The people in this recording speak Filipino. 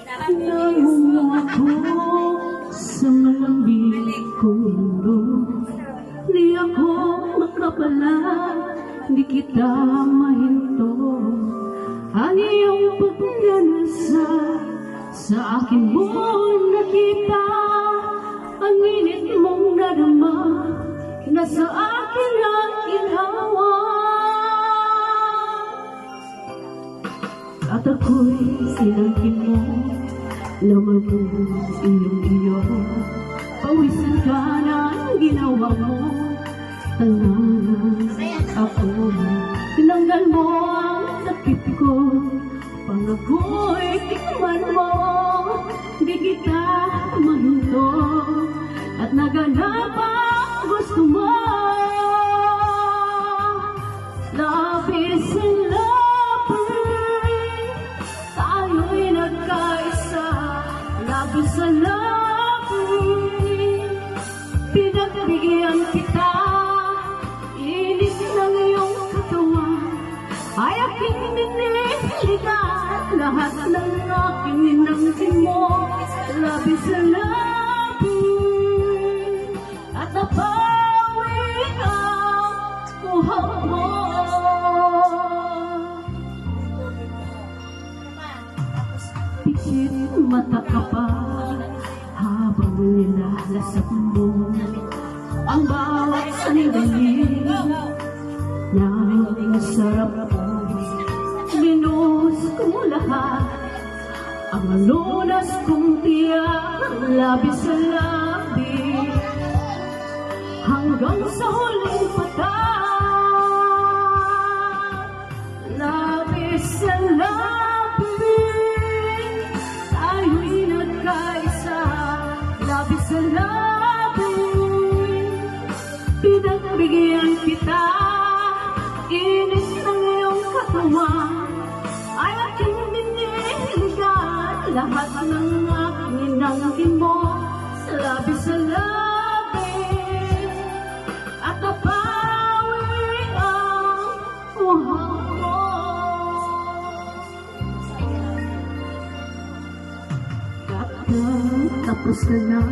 Nangungo ako sa malambing kong mundo. Di ako makapala, di kita mahinto. Ang iyong pagganasa sa akin mo nakita. Ang init mong nadama na sa akin ang ginawa. At ako'y sinangkin mo na magulong iyong-iyo. Pawisan ka na ang ginawa mo. Tanganan ako. Tinanggal mo ang sakit ko. Pangako'y tikman mo. Di kita mahinto. At naganap ang gusto mo. Labis and loving, tayo'y nagkaisa. Labis and loving, pinagbigyan kita. Inis ng iyong katawan ay aking miniligan. Lahat ng aking ninangkin mo. Labis and loving, at napawi ang buhaw mo. Pikit mata ka pa habang nilalasap mo ang bawat sandali na ang sarap mo. Linus ko lahat ang lunas kong tiyak. Labis sa labi hanggang sa huling patak. Labis sa labi, tayo'y nagkaisa. Labis sa labi, pinagbigyan kita. Inis ng iyong katawan ay aking diniligan. Lahat ng aking inangkin mo sa labis sa labi, at napawi ang buhaw mo. At tapos ka na